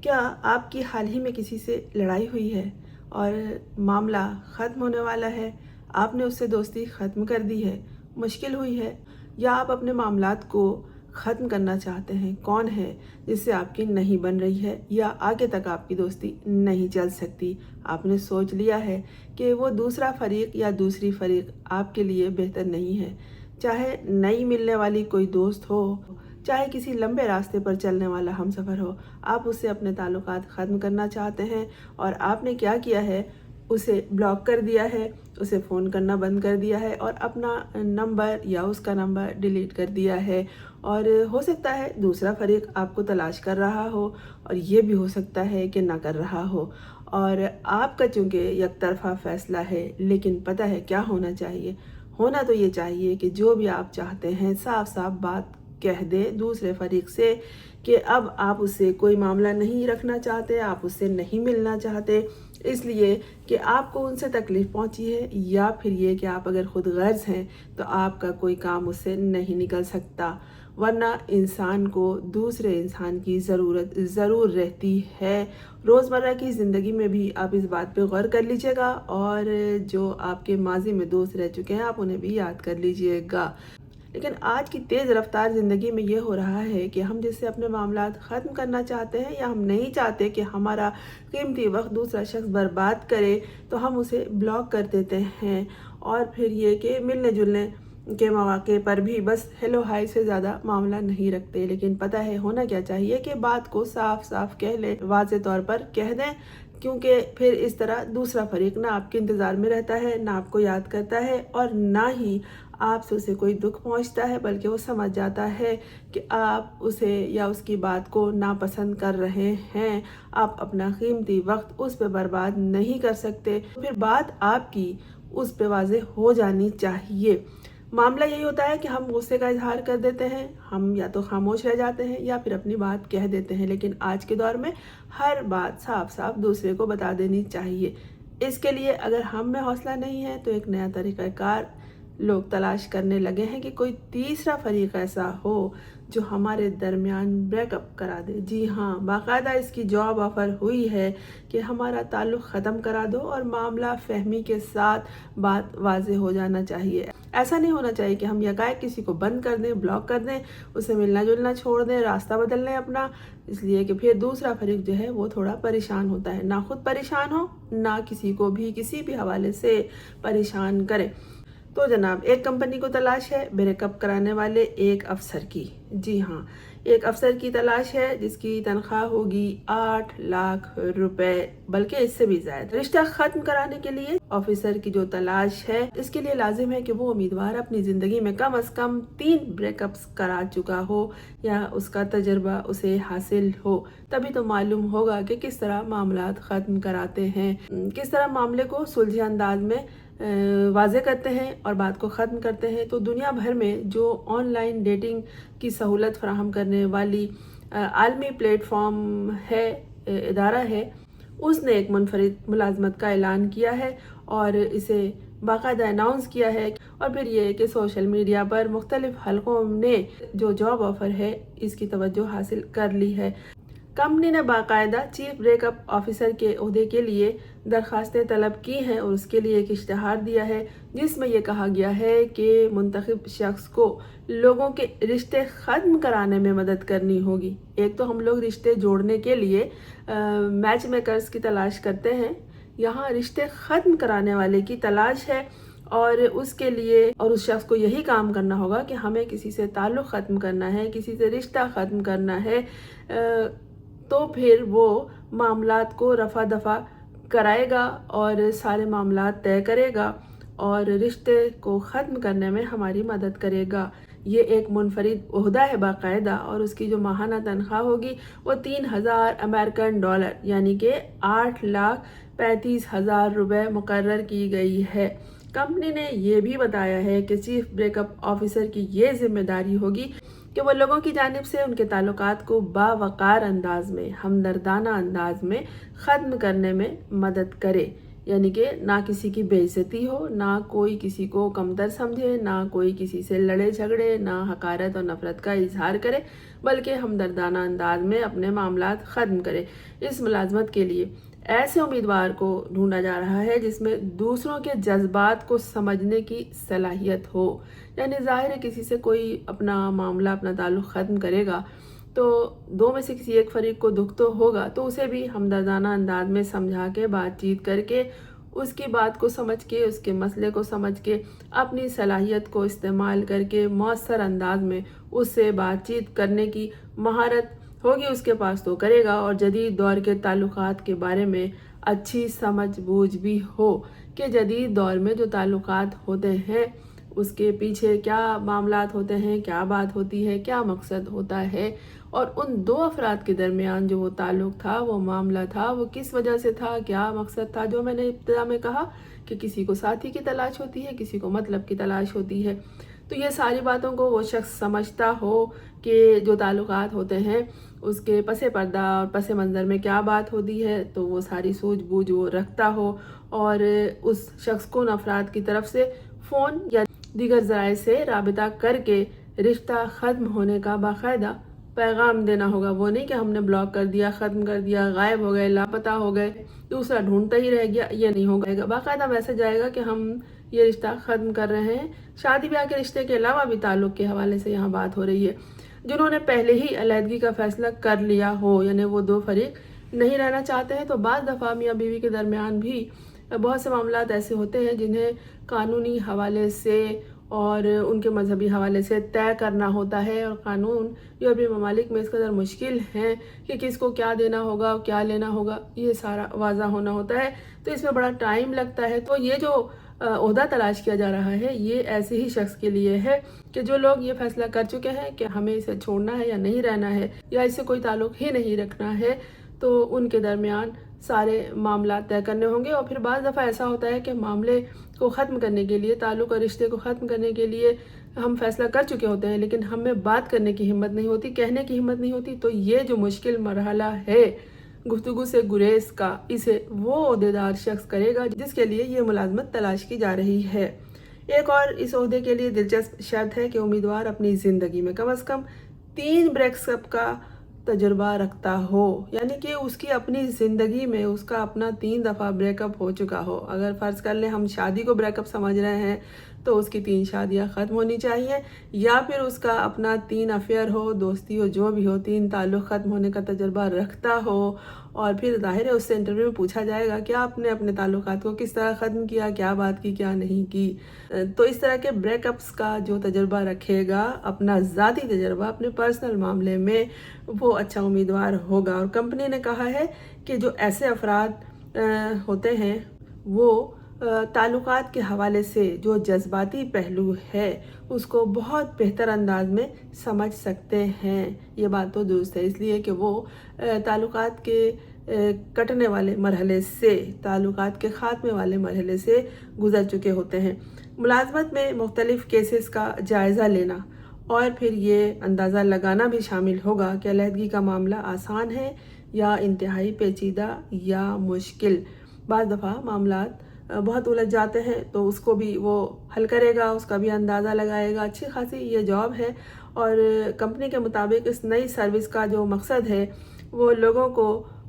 کیا آپ کی حال ہی میں کسی سے لڑائی ہوئی ہے اور معاملہ ختم ہونے والا ہے؟ آپ نے اس سے دوستی ختم کر دی ہے، مشکل ہوئی ہے، یا آپ اپنے معاملات کو ختم کرنا چاہتے ہیں؟ کون ہے جس سے آپ کی نہیں بن رہی ہے یا آگے تک آپ کی دوستی نہیں چل سکتی؟ آپ نے سوچ لیا ہے کہ وہ دوسرا فریق یا دوسری فریق آپ کے لیے بہتر نہیں ہے، چاہے نئی ملنے والی کوئی دوست ہو، چاہے کسی لمبے راستے پر چلنے والا ہمسفر ہو، آپ اس سے اپنے تعلقات ختم کرنا چاہتے ہیں اور آپ نے کیا کیا ہے؟ اسے بلاک کر دیا ہے، اسے فون کرنا بند کر دیا ہے اور اپنا نمبر یا اس کا نمبر ڈیلیٹ کر دیا ہے۔ اور ہو سکتا ہے دوسرا فریق آپ کو تلاش کر رہا ہو، اور یہ بھی ہو سکتا ہے کہ نہ کر رہا ہو، اور آپ کا چونکہ یک طرفہ فیصلہ ہے، لیکن پتہ ہے کیا ہونا چاہیے؟ ہونا تو یہ چاہیے کہ جو بھی آپ چاہتے ہیں صاف صاف بات کہہ دیں دوسرے فریق سے کہ اب آپ اس سے کوئی معاملہ نہیں رکھنا چاہتے، آپ اس سے نہیں ملنا چاہتے اس لیے کہ آپ کو ان سے تکلیف پہنچی ہے، یا پھر یہ کہ آپ اگر خود غرض ہیں تو آپ کا کوئی کام اس سے نہیں نکل سکتا، ورنہ انسان کو دوسرے انسان کی ضرورت ضرور رہتی ہے۔ روزمرہ کی زندگی میں بھی آپ اس بات پہ غور کر لیجئے گا، اور جو آپ کے ماضی میں دوست رہ چکے ہیں آپ انہیں بھی یاد کر لیجئے گا۔ لیکن آج کی تیز رفتار زندگی میں یہ ہو رہا ہے کہ ہم جس سے اپنے معاملات ختم کرنا چاہتے ہیں، یا ہم نہیں چاہتے کہ ہمارا قیمتی وقت دوسرا شخص برباد کرے، تو ہم اسے بلاک کر دیتے ہیں، اور پھر یہ کہ ملنے جلنے کے مواقع پر بھی بس ہیلو ہائی سے زیادہ معاملہ نہیں رکھتے۔ لیکن پتہ ہے ہونا کیا چاہیے کہ بات کو صاف صاف کہہ لیں، واضح طور پر کہہ دیں، کیونکہ پھر اس طرح دوسرا فریق نہ آپ کے انتظار میں رہتا ہے، نہ آپ کو یاد کرتا ہے، اور نہ ہی آپ سے اسے کوئی دکھ پہنچتا ہے، بلکہ وہ سمجھ جاتا ہے کہ آپ اسے یا اس کی بات کو ناپسند کر رہے ہیں۔ آپ اپنا قیمتی وقت اس پہ برباد نہیں کر سکتے، پھر بات آپ کی اس پہ واضح ہو جانی چاہیے۔ معاملہ یہی ہوتا ہے کہ ہم غصے کا اظہار کر دیتے ہیں، ہم یا تو خاموش رہ جاتے ہیں یا پھر اپنی بات کہہ دیتے ہیں، لیکن آج کے دور میں ہر بات صاف صاف دوسرے کو بتا دینی چاہیے۔ اس کے لیے اگر ہم میں حوصلہ نہیں ہے تو ایک نیا طریقہ کار لوگ تلاش کرنے لگے ہیں کہ کوئی تیسرا فریق ایسا ہو جو ہمارے درمیان بریک اپ کرا دے۔ جی ہاں، باقاعدہ اس کی جاب آفر ہوئی ہے کہ ہمارا تعلق ختم کرا دو، اور معاملہ فہمی کے ساتھ بات واضح ہو جانا چاہیے۔ ایسا نہیں ہونا چاہیے کہ ہم یکایک کسی کو بند کر دیں، بلاک کر دیں، اسے ملنا جلنا چھوڑ دیں، راستہ بدل لیں اپنا، اس لیے کہ پھر دوسرا فریق جو ہے وہ تھوڑا پریشان ہوتا ہے، نہ خود پریشان ہو، نہ کسی کو بھی کسی بھی حوالے سے پریشان کرے۔ تو جناب، ایک کمپنی کو تلاش ہے بریک اپ کرانے والے ایک افسر کی۔ جی ہاں، ایک افسر کی تلاش ہے جس کی تنخواہ ہوگی 8 لاکھ روپے، بلکہ اس سے بھی زائد۔ رشتہ ختم کرانے کے لیے آفیسر کی جو تلاش ہے، اس کے لیے لازم ہے کہ وہ امیدوار اپنی زندگی میں کم از کم 3 بریک اپس کرا چکا ہو، یا اس کا تجربہ اسے حاصل ہو، تبھی تو معلوم ہوگا کہ کس طرح معاملات ختم کراتے ہیں، کس طرح معاملے کو سلجھے انداز میں واضح کرتے ہیں اور بات کو ختم کرتے ہیں۔ تو دنیا بھر میں جو آن لائن ڈیٹنگ کی سہولت فراہم کرنے والی عالمی پلیٹ فارم ہے، ادارہ ہے، اس نے ایک منفرد ملازمت کا اعلان کیا ہے اور اسے باقاعدہ اناؤنس کیا ہے، اور پھر یہ کہ سوشل میڈیا پر مختلف حلقوں نے جو جاب آفر ہے اس کی توجہ حاصل کر لی ہے۔ کمپنی نے باقاعدہ چیف بریک اپ آفیسر کے عہدے کے لیے درخواستیں طلب کی ہیں، اور اس کے لیے ایک اشتہار دیا ہے جس میں یہ کہا گیا ہے کہ منتخب شخص کو لوگوں کے رشتے ختم کرانے میں مدد کرنی ہوگی۔ ایک تو ہم لوگ رشتے جوڑنے کے لیے میچ میکرز کی تلاش کرتے ہیں، یہاں رشتے ختم کرانے والے کی تلاش ہے، اور اس کے لیے اور اس شخص کو یہی کام کرنا ہوگا کہ ہمیں کسی سے تعلق ختم کرنا ہے، کسی سے رشتہ ختم کرنا ہے، تو پھر وہ معاملات کو رفع دفع کرائے گا اور سارے معاملات طے کرے گا اور رشتے کو ختم کرنے میں ہماری مدد کرے گا۔ یہ ایک منفرد عہدہ ہے باقاعدہ، اور اس کی جو ماہانہ تنخواہ ہوگی وہ 3,000 امریکن ڈالر یعنی کہ 8,35,000 روپے مقرر کی گئی ہے۔ کمپنی نے یہ بھی بتایا ہے کہ چیف بریک اپ آفیسر کی یہ ذمہ داری ہوگی کہ وہ لوگوں کی جانب سے ان کے تعلقات کو باوقار انداز میں، ہمدردانہ انداز میں ختم کرنے میں مدد کرے۔ यानी कि ना किसी की बेइज्जती हो, ना कोई किसी को कमतर समझे, ना कोई किसी से लड़े झगड़े, ना हकारत और नफरत का इजहार करे, बल्कि हमदर्दाना अंदाज में अपने मामलात ख़त्म करे। इस मुलाजमत के लिए ऐसे उम्मीदवार को ढूंढा जा रहा है जिसमें दूसरों के जज्बात को समझने की सलाहियत हो। यानी ज़ाहिर है किसी से कोई अपना मामला, अपना ताल्लुक़ ख़त्म करेगा तो दो में से किसी एक फरीक को दुख तो होगा, तो उसे भी हमदर्दाना अंदाज में समझा के, बातचीत करके, उसकी बात को समझ के, उसके मसले को समझ के, अपनी सलाहियत को इस्तेमाल करके मौसर अंदाज में उससे बातचीत करने की महारत होगी उसके पास तो करेगा। और जदीद दौर के ताल्लुकात के बारे में अच्छी समझ बूझ भी हो कि जदीद दौर में जो ताल्लुकात होते हैं उसके पीछे क्या मामलात होते हैं, क्या बात होती है, क्या मकसद होता है, और उन दो अफराद के दरमियान जो वो ताल्लुक़ था, वो मामला था, वो किस वजह से था, क्या मकसद था। जो मैंने इब्तिदा में कहा कि किसी को साथी की तलाश होती है, किसी को मतलब की तलाश होती है। तो ये सारी बातों को वो शख्स समझता हो कि जो ताल्लुकात होते हैं उसके पसे पर्दा और पसे मंज़र में क्या बात होती है, तो वो सारी सूझबूझ वो रखता हो और उस शख्स को उन अफराद की तरफ से फ़ोन या दीगर ज़राए से राबिता करके रिश्ता ख़त्म होने का बाकायदा पैगाम देना होगा। वो नहीं कि हमने ब्लॉक कर दिया, ख़त्म कर दिया, गायब हो गए, लापता हो गए, दूसरा ढूंढता ही रह गया, ये नहीं होगा। बाकायदा मैसेज आएगा कि हम ये रिश्ता ख़त्म कर रहे हैं। शादी ब्याह के रिश्ते के अलावा भी ताल्लुक़ के हवाले से यहाँ बात हो रही है। जिन्होंने पहले ही अलहदगी का फ़ैसला कर लिया हो, यानी वो दो फरीक नहीं रहना चाहते हैं, तो बाज़ दफ़ा मियाँ बीवी के दरमियान भी बहुत से मामलात ऐसे होते हैं जिन्हें कानूनी हवाले से और उनके मजहबी हवाले से तय करना होता है। और कानून यूरोपीय ममालिक में इस कदर मुश्किल है कि किसको क्या देना होगा, क्या लेना होगा, ये सारा वाज़ा होना होता है, तो इसमें बड़ा टाइम लगता है। तो ये जो ओहदा तलाश किया जा रहा है, ये ऐसे ही शख्स के लिए है कि जो लोग ये फैसला कर चुके हैं कि हमें इसे छोड़ना है या नहीं रहना है, या इससे कोई ताल्लुक़ ही नहीं रखना है, तो उनके दरमियान सारे मामला तय करने होंगे। और फिर बाज़ दफ़ा ऐसा होता है कि मामले को ख़त्म करने के लिए, ताल्लुक़ और रिश्ते को ख़त्म करने के लिए हम फैसला कर चुके होते हैं, लेकिन हमें बात करने की हिम्मत नहीं होती, कहने की हिम्मत नहीं होती। तो ये जो मुश्किल मरहला है गुफ्तगू से गुरेज का, इसे वो ओहदेदार शख्स करेगा जिसके लिए ये मुलाजमत तलाश की जा रही है। एक और इस ओहदे के लिए दिलचस्प शर्त है कि उम्मीदवार अपनी ज़िंदगी में कम से कम 3 ब्रेकअप का तजुर्बा रखता हो, यानी कि उसकी अपनी ज़िंदगी में उसका अपना 3 दफ़ा ब्रेकअप हो चुका हो। अगर फ़र्ज़ कर लें हम शादी को ब्रेकअप समझ रहे हैं, तो उसकी 3 शादियां ख़त्म होनी चाहिए, या फिर उसका अपना 3 अफेयर हो, दोस्ती हो, जो भी हो, 3 ताल्लुक़ ख़त्म होने का तजुर्बा रखता हो। और फिर ज़ाहिर है उससे इंटरव्यू में पूछा जाएगा कि आपने अपने ताल्लुकात को किस तरह ख़त्म किया, क्या बात की, क्या नहीं की। तो इस तरह के ब्रेकअप्स का जो तजुर्बा रखेगा, अपना ज़ाती तजुर्बा अपने पर्सनल मामले में, वो अच्छा उम्मीदवार होगा। और कंपनी ने कहा है कि जो ऐसे अफराद होते हैं वो ताल्लुकात के हवाले से जो जज्बाती पहलू है उसको बहुत बेहतर अंदाज में समझ सकते हैं। ये बात तो दुरुस्त है, इसलिए कि वो ताल्लुकात के कटने वाले मरहले से, ताल्लुकात के ख़ात्मे वाले मरहले से गुज़र चुके होते हैं। मुलाज़मत में मुख्तलिफ़ केसेस का जायज़ा लेना और फिर ये अंदाज़ा लगाना भी शामिल होगा कि अलहदगी का मामला आसान है या इंतहाई पेचीदा या मुश्किल। बाज़ दफ़ा मामलात बहुत उलझ जाते हैं, तो उसको भी वो हल करेगा, उसका भी अंदाज़ा लगाएगा। अच्छी खासी ये जॉब है। और कंपनी के मुताबिक इस नई सर्विस का जो मकसद है वो लोगों को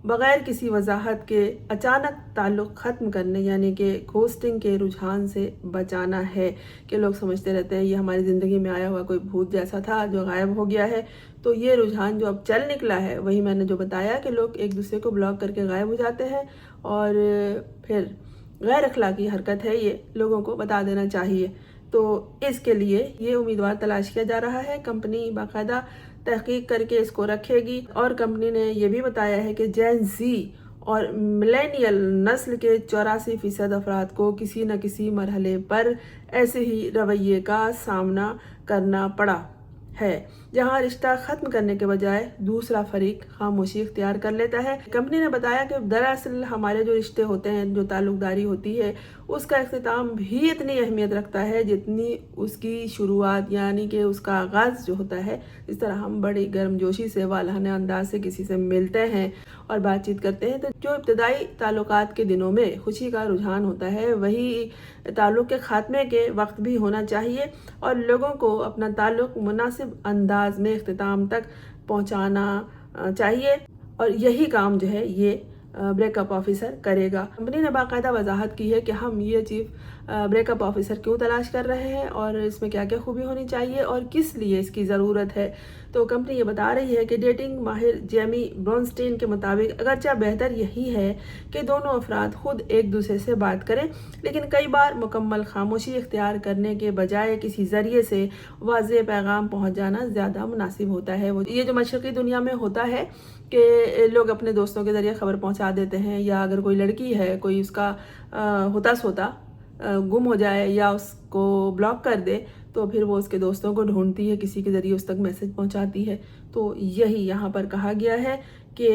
बग़ैर किसी वजाहत के अचानक ताल्लुक़ ख़त्म करने, यानी कि घोस्टिंग के रुझान से बचाना है। कि लोग समझते रहते हैं ये हमारी ज़िंदगी में आया हुआ कोई भूत जैसा था जो गायब हो गया है। तो ये रुझान जो अब चल निकला है, वही मैंने जो बताया कि लोग एक दूसरे को ब्लॉक करके गायब हो जाते हैं, और फिर गैर अखलाकी हरकत है, ये लोगों को बता देना चाहिए। तो इसके लिए ये उम्मीदवार तलाश किया जा रहा है। कंपनी बाकायदा तहकीक करके इसको रखेगी। और कंपनी ने यह भी बताया है कि जेन ज़ी और मिलेनियल नस्ल के 84% अफराद को किसी न किसी मरहले पर ऐसे ही रवैये का सामना करना पड़ा है। जहां रिश्ता खत्म करने के बजाय दूसरा फरीक खामोशी इख्तियार कर लेता है। कंपनी ने बताया कि दरअसल हमारे जो रिश्ते होते हैं, जो ताल्लुकदारी होती है, उसका इख्तिताम भी इतनी अहमियत रखता है जितनी उसकी शुरुआत, यानी कि उसका आगाज़ जो होता है। इस तरह हम बड़ी गर्मजोशी से, वालहाना अंदाज से किसी से मिलते हैं और बातचीत करते हैं, तो जो इब्तदाई ताल्लुकात के दिनों में खुशी का रुझान होता है, वही ताल्लुक़ के ख़ात्मे के वक्त भी होना चाहिए और लोगों को अपना ताल्लुक़ मुनासिब अंदाज में इख्तिताम तक पहुँचाना चाहिए और यही काम जो है ये ब्रेकअप ऑफिसर करेगा। कंपनी ने बाकायदा वजाहत की है कि हम ये चीफ ब्रेकअप ऑफिसर क्यों तलाश कर रहे हैं और इसमें क्या क्या खूबी होनी चाहिए और किस लिए इसकी ज़रूरत है। तो कंपनी ये बता रही है कि डेटिंग माहिर जेमी ब्रॉन्स्टेन के मुताबिक अगरचे बेहतर यही है कि दोनों अफराद खुद एक दूसरे से बात करें, लेकिन कई बार मुकम्मल खामोशी इख्तियार करने के बजाय किसी ज़रिए से वाज़ेह पैगाम पहुँच जाना ज़्यादा मुनासिब होता है। वो ये जो मशरक़ी दुनिया में होता है कि लोग अपने दोस्तों के ज़रिए ख़बर पहुँचा देते हैं, या अगर कोई लड़की है, कोई उसका होता सोता गुम हो जाए या उसको ब्लॉक कर दे, तो फिर वो उसके दोस्तों को ढूंढती है, किसी के ज़रिए उस तक मैसेज पहुंचाती है। तो यही यहाँ पर कहा गया है कि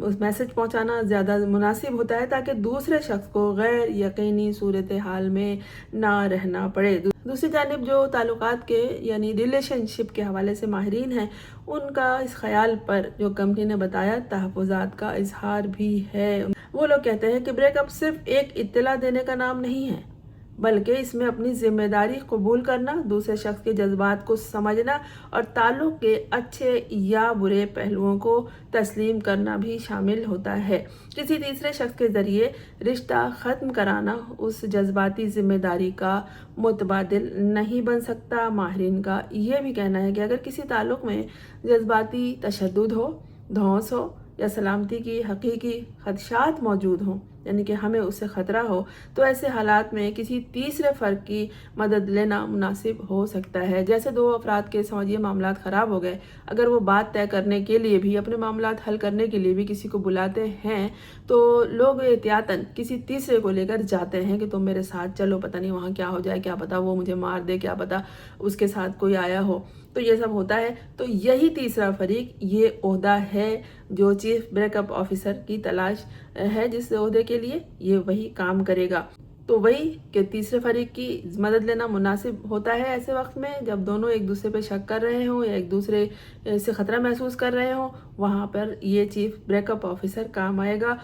उस मैसेज पहुंचाना ज़्यादा मुनासिब होता है ताकि दूसरे शख्स को गैर यकीनी सूरत हाल में ना रहना पड़े। दूसरी जानिब जो ताल्लुकात के यानी रिलेशनशिप के हवाले से माहिरीन हैं, उनका इस ख्याल पर जो कंपनी ने बताया तहफ़्फ़ुज़ात का इजहार भी है। वो लोग कहते हैं कि ब्रेकअप सिर्फ एक इत्तला देने का नाम नहीं है, बल्कि इसमें अपनी जिम्मेदारी कबूल करना, दूसरे शख्स के जज्बात को समझना और ताल्लुक़ के अच्छे या बुरे पहलुओं को तस्लीम करना भी शामिल होता है। किसी तीसरे शख्स के ज़रिए रिश्ता ख़त्म कराना उस जज्बाती जिम्मेदारी का मुतबादिल नहीं बन सकता। माहिरीन का ये भी कहना है कि अगर किसी ताल्लुक़ में जज्बाती तशद्दुद हो, धौंस हो या सलामती की हकीकी खदशात मौजूद हों, यानी कि हमें उससे ख़तरा हो, तो ऐसे हालात में किसी तीसरे फ़र्द की मदद लेना मुनासिब हो सकता है। जैसे दो अफराद के समझिए मामलात ख़राब हो गए, अगर वो बात तय करने के लिए भी, अपने मामलात हल करने के लिए भी किसी को बुलाते हैं, तो लोग एहतियातन किसी तीसरे को लेकर जाते हैं कि तुम मेरे साथ चलो, पता नहीं वहाँ क्या हो जाए, क्या पता वो मुझे मार दे, क्या पता उसके साथ कोई आया हो। तो ये सब होता है। तो यही तीसरा फरीक ये ओहदा है जो चीफ ब्रेकअप ऑफिसर की तलाश है, जिस ओहदे के लिए ये वही काम करेगा। तो वही कि तीसरे फरीक की मदद लेना मुनासिब होता है ऐसे वक्त में जब दोनों एक दूसरे पे शक कर रहे हों या एक दूसरे से ख़तरा महसूस कर रहे हों, वहाँ पर ये चीफ ब्रेकअप ऑफिसर काम आएगा।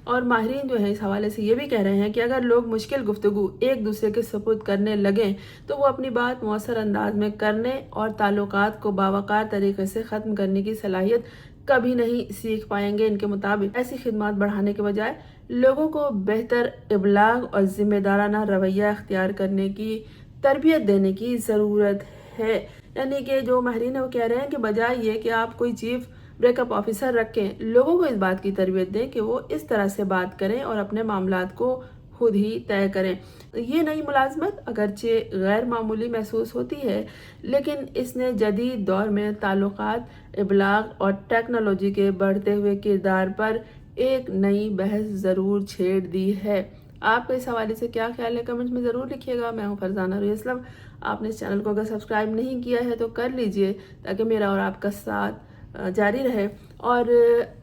और माहिरीन जो है इस हवाले से ये भी कह रहे हैं कि अगर लोग मुश्किल गुफ्तगू एक दूसरे के सपुर्द करने लगें तो वो अपनी बात मौसर अंदाज में करने और ताल्लुकात को बावकार तरीके से ख़त्म करने की सलाहियत कभी नहीं सीख पाएंगे। इनके मुताबिक ऐसी खिदमत बढ़ाने के बजाय लोगों को बेहतर इबलाग और जिम्मेदाराना रवैया अख्तियार करने की तरबियत देने की ज़रूरत है। यानी कि जो माहिरीन है वो कह रहे हैं कि बजाय ये कि आप कोई चीफ ब्रेकअप ऑफिसर रखें, लोगों को इस बात की तरबियत दें कि वो इस तरह से बात करें और अपने मामलात को खुद ही तय करें। ये नई मुलाजमत अगरचे गैर मामूली महसूस होती है, लेकिन इसने जदीद दौर में ताल्लुकात, इबलाग और टेक्नोलॉजी के बढ़ते हुए किरदार पर एक नई बहस ज़रूर छेड़ दी है। आपका इस हवाले से क्या ख्याल है, कमेंट्स में ज़रूर लिखिएगा। मैं हूँ फरजाना रुइसलम। आपने इस चैनल को अगर सब्सक्राइब नहीं किया है तो कर लीजिए ताकि मेरा और आपका साथ जारी रहे। और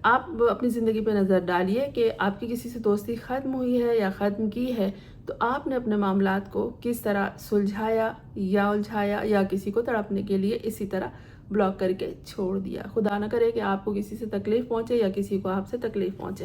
आप अपनी ज़िंदगी पे नज़र डालिए कि आपकी किसी से दोस्ती ख़त्म हुई है या ख़त्म की है, तो आपने अपने मामलात को किस तरह सुलझाया या उलझाया, या किसी को तड़पने के लिए इसी तरह ब्लॉक करके छोड़ दिया। खुदा न करे कि आपको किसी से तकलीफ़ पहुँचे या किसी को आपसे तकलीफ़ पहुँचे।